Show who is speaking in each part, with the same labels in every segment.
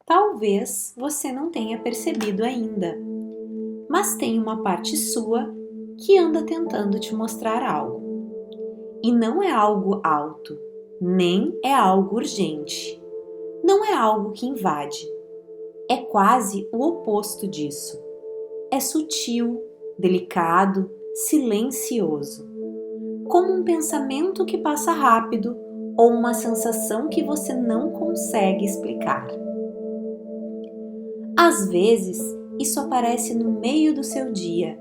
Speaker 1: Talvez você não tenha percebido ainda, mas tem uma parte sua que anda tentando te mostrar algo. E não é algo alto, nem é algo urgente. Não é algo que invade. É quase o oposto disso. É sutil, delicado, silencioso. Como um pensamento que passa rápido ou uma sensação que você não consegue explicar. Às vezes, isso aparece no meio do seu dia,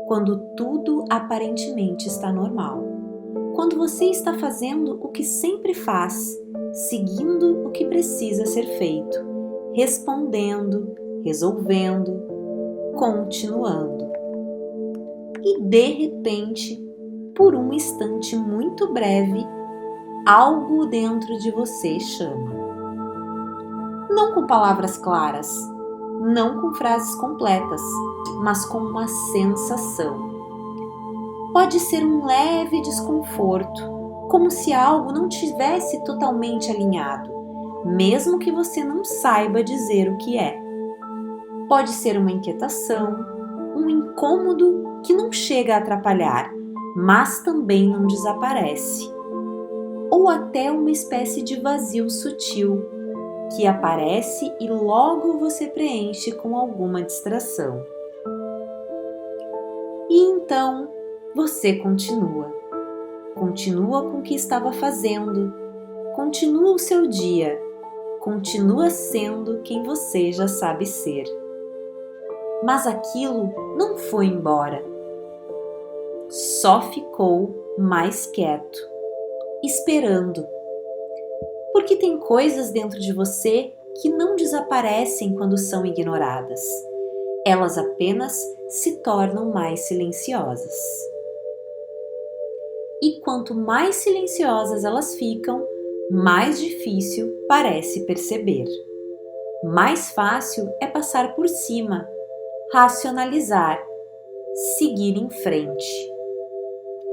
Speaker 1: quando tudo aparentemente está normal. Quando você está fazendo o que sempre faz, seguindo o que precisa ser feito, respondendo, resolvendo, continuando. E de repente, por um instante muito breve, algo dentro de você chama. Não com palavras claras, não com frases completas, mas com uma sensação. Pode ser um leve desconforto, como se algo não tivesse totalmente alinhado, mesmo que você não saiba dizer o que é. Pode ser uma inquietação, um incômodo que não chega a atrapalhar, mas também não desaparece. Ou até uma espécie de vazio sutil, que aparece e logo você preenche com alguma distração. E então você continua. Continua com o que estava fazendo, continua o seu dia, continua sendo quem você já sabe ser. Mas aquilo não foi embora. Só ficou mais quieto, esperando. Porque tem coisas dentro de você que não desaparecem quando são ignoradas. Elas apenas se tornam mais silenciosas. E quanto mais silenciosas elas ficam, mais difícil parece perceber. Mais fácil é passar por cima, racionalizar, seguir em frente.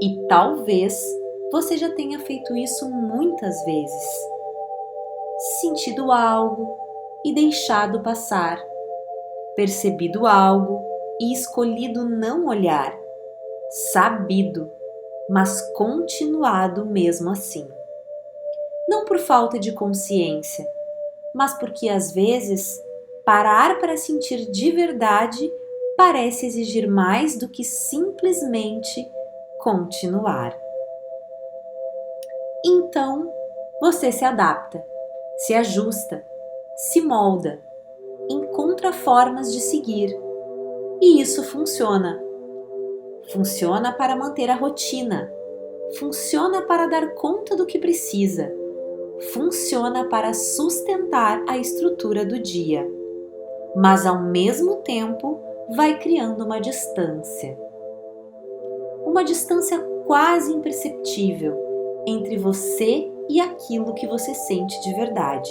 Speaker 1: E talvez você já tenha feito isso muitas vezes. Sentido algo e deixado passar, percebido algo e escolhido não olhar, sabido, mas continuado mesmo assim. Não por falta de consciência, mas porque às vezes parar para sentir de verdade parece exigir mais do que simplesmente continuar. Então, você se adapta, se ajusta, se molda, encontra formas de seguir. E isso funciona. Funciona para manter a rotina, funciona para dar conta do que precisa, funciona para sustentar a estrutura do dia, mas ao mesmo tempo vai criando uma distância quase imperceptível entre você e aquilo que você sente de verdade.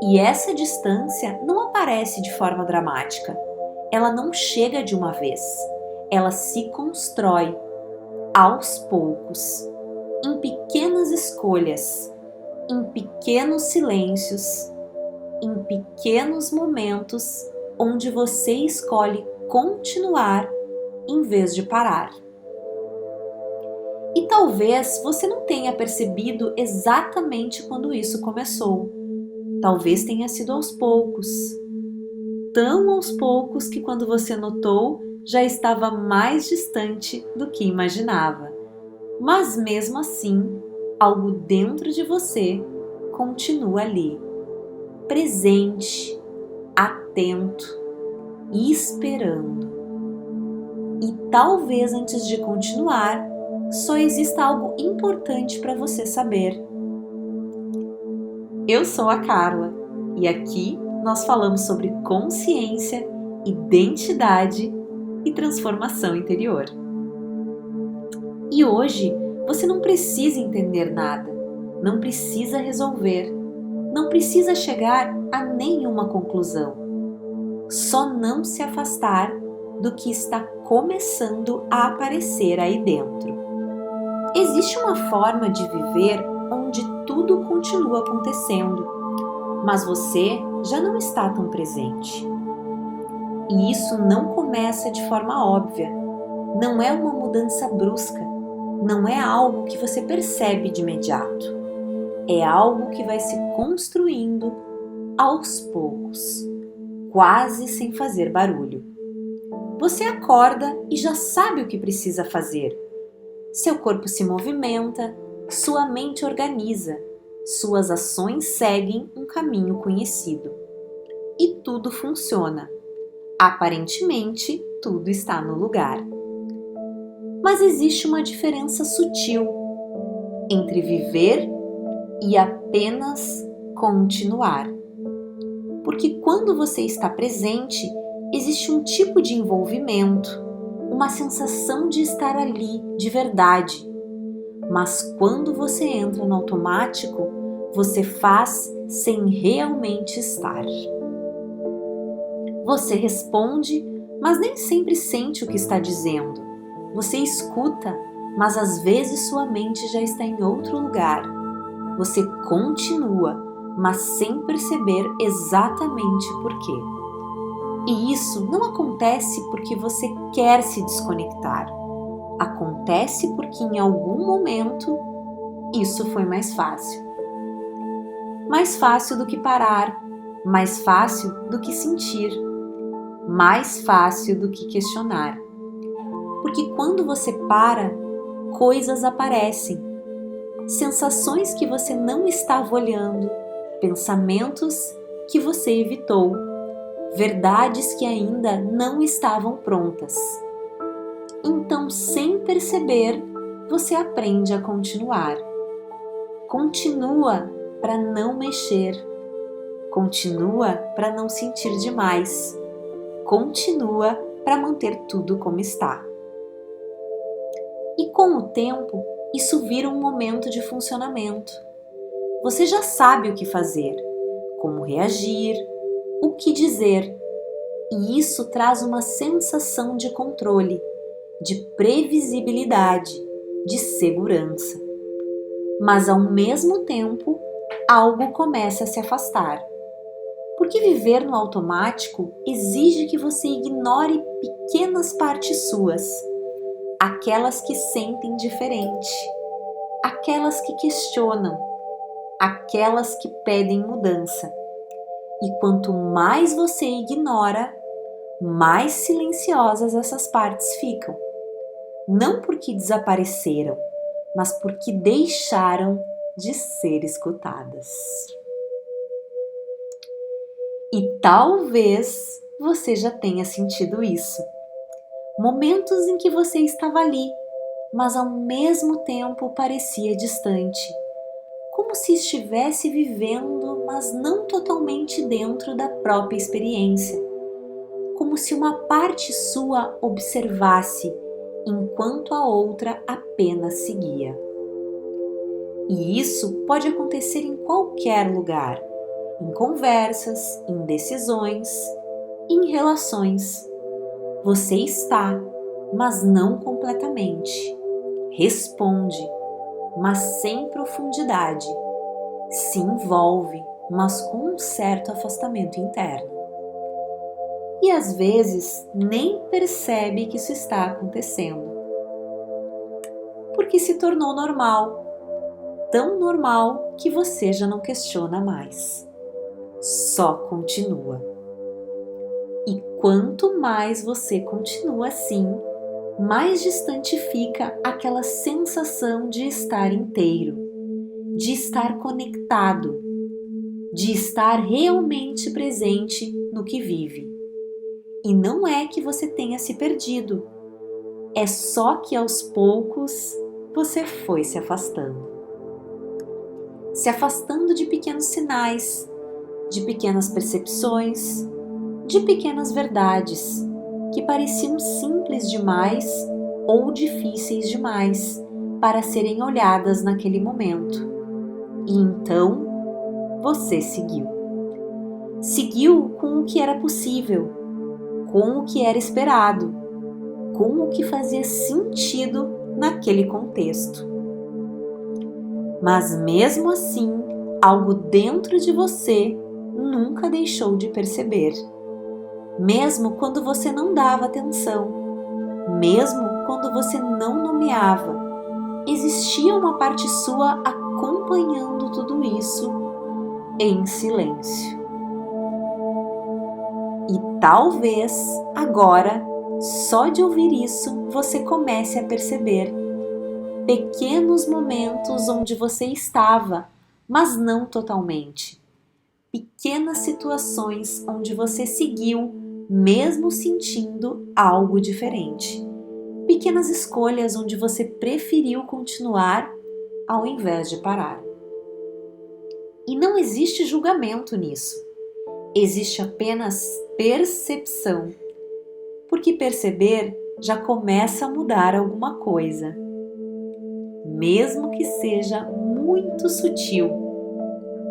Speaker 1: E essa distância não aparece de forma dramática, ela não chega de uma vez, ela se constrói aos poucos, em pequenas escolhas, em pequenos silêncios, em pequenos momentos onde você escolhe continuar em vez de parar. E talvez você não tenha percebido exatamente quando isso começou. Talvez tenha sido aos poucos. Tão aos poucos que quando você notou, já estava mais distante do que imaginava. Mas mesmo assim, algo dentro de você continua ali, presente, atento e esperando. E talvez antes de continuar, só exista algo importante para você saber. Eu sou a Carla e aqui nós falamos sobre consciência, identidade e transformação interior. E hoje você não precisa entender nada, não precisa resolver, não precisa chegar a nenhuma conclusão. Só não se afastar do que está começando a aparecer aí dentro. Existe uma forma de viver onde tudo continua acontecendo, mas você já não está tão presente. E isso não começa de forma óbvia, não é uma mudança brusca, não é algo que você percebe de imediato. É algo que vai se construindo aos poucos, quase sem fazer barulho. Você acorda e já sabe o que precisa fazer. Seu corpo se movimenta, sua mente organiza, suas ações seguem um caminho conhecido. E tudo funciona. Aparentemente, tudo está no lugar. Mas existe uma diferença sutil entre viver e apenas continuar. Porque quando você está presente, existe um tipo de envolvimento, uma sensação de estar ali de verdade. Mas quando você entra no automático, você faz sem realmente estar. Você responde, mas nem sempre sente o que está dizendo. Você escuta, mas às vezes sua mente já está em outro lugar. Você continua, mas sem perceber exatamente por quê. E isso não acontece porque você quer se desconectar. Acontece porque em algum momento isso foi mais fácil. Mais fácil do que parar, mais fácil do que sentir, mais fácil do que questionar. Porque quando você para, coisas aparecem. Sensações que você não estava olhando, pensamentos que você evitou, verdades que ainda não estavam prontas. Então, sem perceber, você aprende a continuar. Continua para não mexer. Continua para não sentir demais. Continua para manter tudo como está. E com o tempo, isso vira um momento de funcionamento. Você já sabe o que fazer, como reagir, o que dizer. E isso traz uma sensação de controle, de previsibilidade, de segurança. Mas ao mesmo tempo, algo começa a se afastar. Porque viver no automático exige que você ignore pequenas partes suas, aquelas que sentem diferente, aquelas que questionam, aquelas que pedem mudança. E quanto mais você ignora, mais silenciosas essas partes ficam. Não porque desapareceram, mas porque deixaram de ser escutadas. E talvez você já tenha sentido isso. Momentos em que você estava ali, mas ao mesmo tempo parecia distante. Como se estivesse vivendo, mas não totalmente dentro da própria experiência. Como se uma parte sua observasse, enquanto a outra apenas seguia. E isso pode acontecer em qualquer lugar, em conversas, em decisões, em relações. Você está, mas não completamente. Responde, mas sem profundidade. Se envolve, mas com um certo afastamento interno. E às vezes nem percebe que isso está acontecendo. Porque se tornou normal, tão normal que você já não questiona mais. Só continua. E quanto mais você continua assim, mais distante fica aquela sensação de estar inteiro, de estar conectado, de estar realmente presente no que vive. E não é que você tenha se perdido, é só que aos poucos você foi se afastando. Se afastando de pequenos sinais, de pequenas percepções, de pequenas verdades que pareciam simples demais ou difíceis demais para serem olhadas naquele momento. E então você seguiu. Seguiu com o que era possível, com o que era esperado, com o que fazia sentido naquele contexto. Mas mesmo assim, algo dentro de você nunca deixou de perceber. Mesmo quando você não dava atenção, mesmo quando você não nomeava, existia uma parte sua acompanhando tudo isso em silêncio. E talvez agora, só de ouvir isso, você comece a perceber pequenos momentos onde você estava, mas não totalmente. Pequenas situações onde você seguiu, mesmo sentindo algo diferente. Pequenas escolhas onde você preferiu continuar ao invés de parar. E não existe julgamento nisso. Existe apenas percepção. Porque perceber já começa a mudar alguma coisa. Mesmo que seja muito sutil,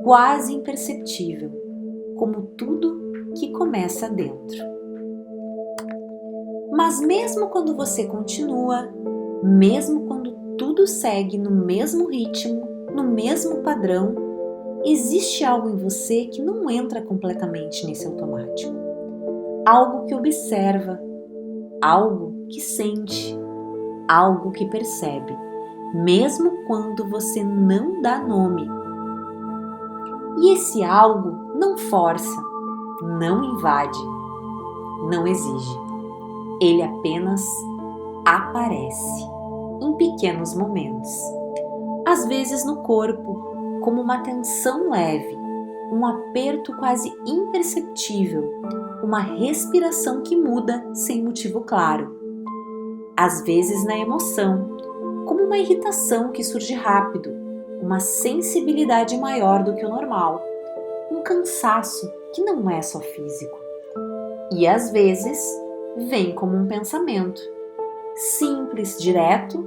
Speaker 1: quase imperceptível, como tudo que começa dentro. Mas mesmo quando você continua, mesmo quando tudo segue no mesmo ritmo, no mesmo padrão, existe algo em você que não entra completamente nesse automático. Algo que observa, algo que sente, algo que percebe, mesmo quando você não dá nome. E esse algo não força, não invade, não exige. Ele apenas aparece em pequenos momentos. Às vezes no corpo, como uma tensão leve, um aperto quase imperceptível, uma respiração que muda sem motivo claro. Às vezes na emoção, como uma irritação que surge rápido, uma sensibilidade maior do que o normal, um cansaço que não é só físico. E às vezes vem como um pensamento, simples, direto,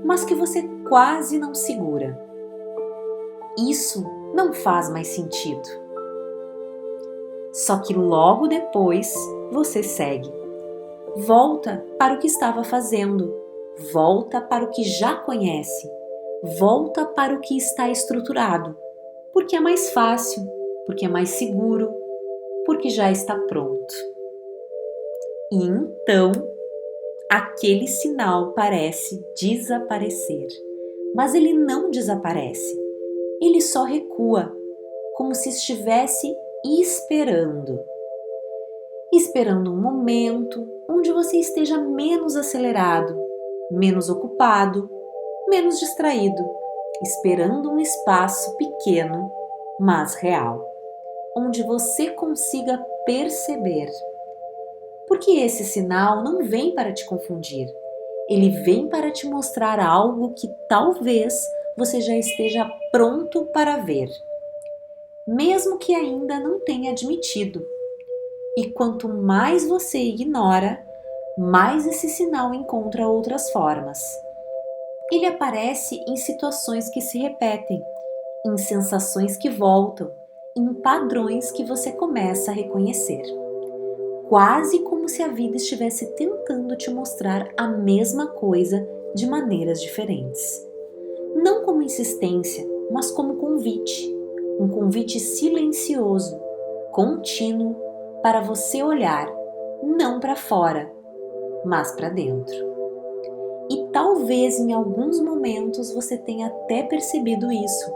Speaker 1: mas que você quase não segura. Isso não faz mais sentido. Só que logo depois você segue. Volta para o que estava fazendo, volta para o que já conhece, volta para o que está estruturado, porque é mais fácil, porque é mais seguro, porque já está pronto. E então, aquele sinal parece desaparecer, mas ele não desaparece, ele só recua, como se estivesse esperando. Esperando um momento onde você esteja menos acelerado, menos ocupado, menos distraído, esperando um espaço pequeno, mas real, onde você consiga perceber. Porque esse sinal não vem para te confundir, ele vem para te mostrar algo que talvez você já esteja pronto para ver, mesmo que ainda não tenha admitido. E quanto mais você ignora, mais esse sinal encontra outras formas. Ele aparece em situações que se repetem, em sensações que voltam, em padrões que você começa a reconhecer. Quase como se a vida estivesse tentando te mostrar a mesma coisa de maneiras diferentes. Não como insistência, mas como convite. Um convite silencioso, contínuo, para você olhar, não para fora, mas para dentro. E talvez em alguns momentos você tenha até percebido isso.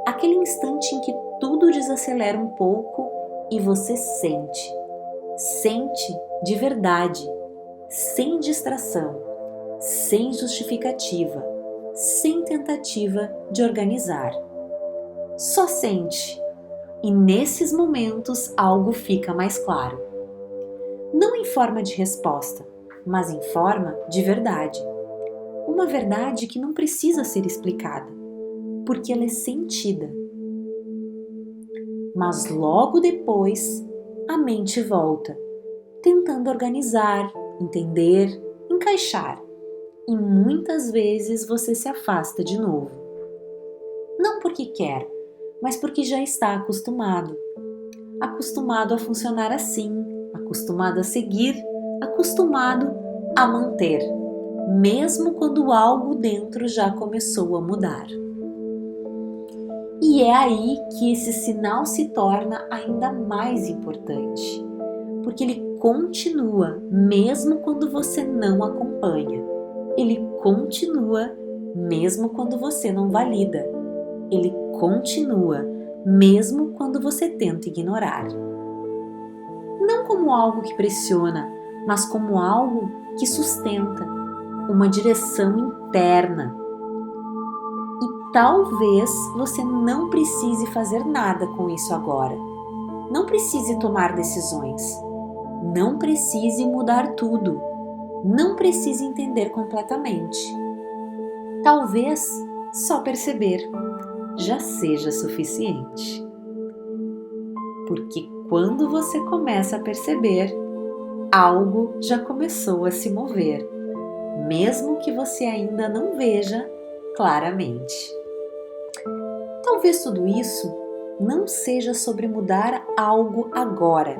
Speaker 1: Aquele instante em que tudo desacelera um pouco e você sente. Sente de verdade, sem distração, sem justificativa, sem tentativa de organizar. Só sente. E nesses momentos algo fica mais claro. Não em forma de resposta, mas em forma de verdade. Uma verdade que não precisa ser explicada, porque ela é sentida. Mas logo depois, a mente volta, tentando organizar, entender, encaixar. E muitas vezes você se afasta de novo. Não porque quer, mas porque já está acostumado. Acostumado a funcionar assim, acostumado a seguir, acostumado a manter, mesmo quando algo dentro já começou a mudar. E é aí que esse sinal se torna ainda mais importante, porque ele continua mesmo quando você não acompanha. Ele continua mesmo quando você não valida. Ele continua mesmo quando você tenta ignorar. Não como algo que pressiona, mas como algo que sustenta, uma direção interna. E talvez você não precise fazer nada com isso agora. Não precise tomar decisões. Não precise mudar tudo. Não precise entender completamente. Talvez só perceber já seja suficiente. Porque quando você começa a perceber, algo já começou a se mover, mesmo que você ainda não veja claramente. Talvez tudo isso não seja sobre mudar algo agora,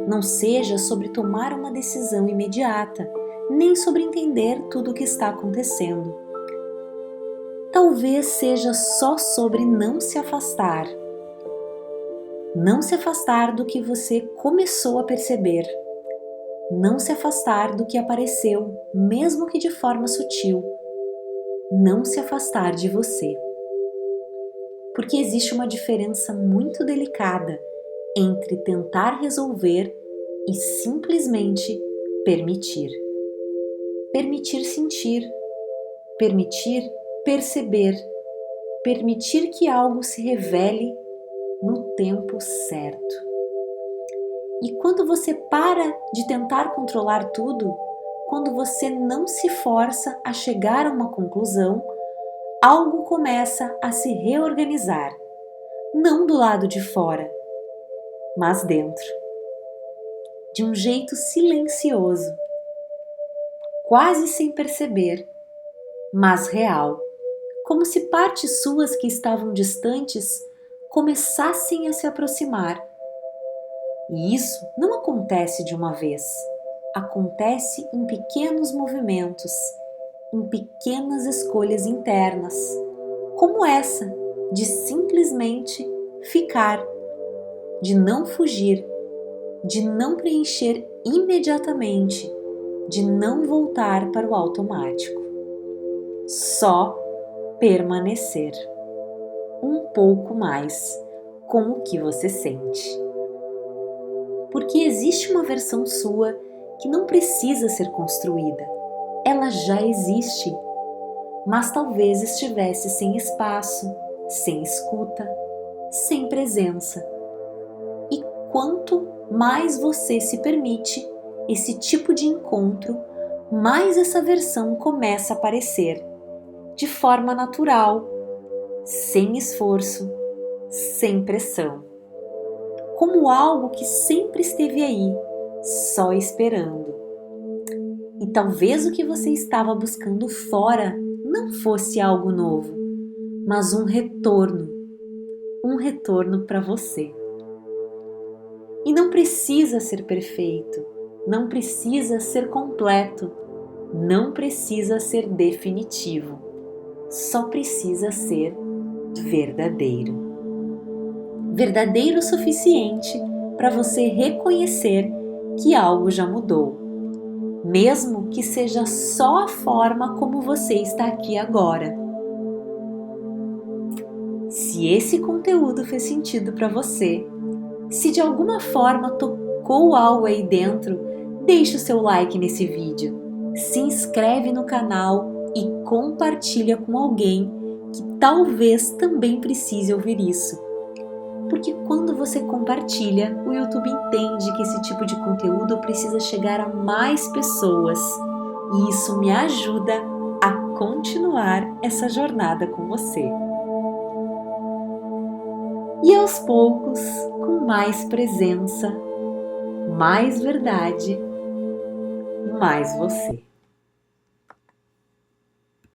Speaker 1: não seja sobre tomar uma decisão imediata, nem sobre entender tudo o que está acontecendo. Talvez seja só sobre não se afastar. Não se afastar do que você começou a perceber. Não se afastar do que apareceu, mesmo que de forma sutil. Não se afastar de você. Porque existe uma diferença muito delicada entre tentar resolver e simplesmente permitir. Permitir sentir, permitir perceber, permitir que algo se revele no tempo certo. E quando você para de tentar controlar tudo, quando você não se força a chegar a uma conclusão, algo começa a se reorganizar, não do lado de fora, mas dentro, de um jeito silencioso, quase sem perceber, mas real, como se partes suas que estavam distantes começassem a se aproximar. E isso não acontece de uma vez, acontece em pequenos movimentos, em pequenas escolhas internas, como essa de simplesmente ficar, de não fugir, de não preencher imediatamente, de não voltar para o automático. Só permanecer um pouco mais com o que você sente. Porque existe uma versão sua que não precisa ser construída. Ela já existe, mas talvez estivesse sem espaço, sem escuta, sem presença. E quanto mais você se permite esse tipo de encontro, mais essa versão começa a aparecer, de forma natural, sem esforço, sem pressão. Como algo que sempre esteve aí, só esperando. E talvez o que você estava buscando fora não fosse algo novo, mas um retorno para você. E não precisa ser perfeito, não precisa ser completo, não precisa ser definitivo, só precisa ser verdadeiro. Verdadeiro o suficiente para você reconhecer que algo já mudou, mesmo que seja só a forma como você está aqui agora. Se esse conteúdo fez sentido para você, se de alguma forma tocou algo aí dentro, deixe o seu like nesse vídeo, se inscreve no canal e compartilha com alguém que talvez também precise ouvir isso. Porque quando você compartilha, o YouTube entende que esse tipo de conteúdo precisa chegar a mais pessoas e isso me ajuda a continuar essa jornada com você. E aos poucos, com mais presença, mais verdade, mais você.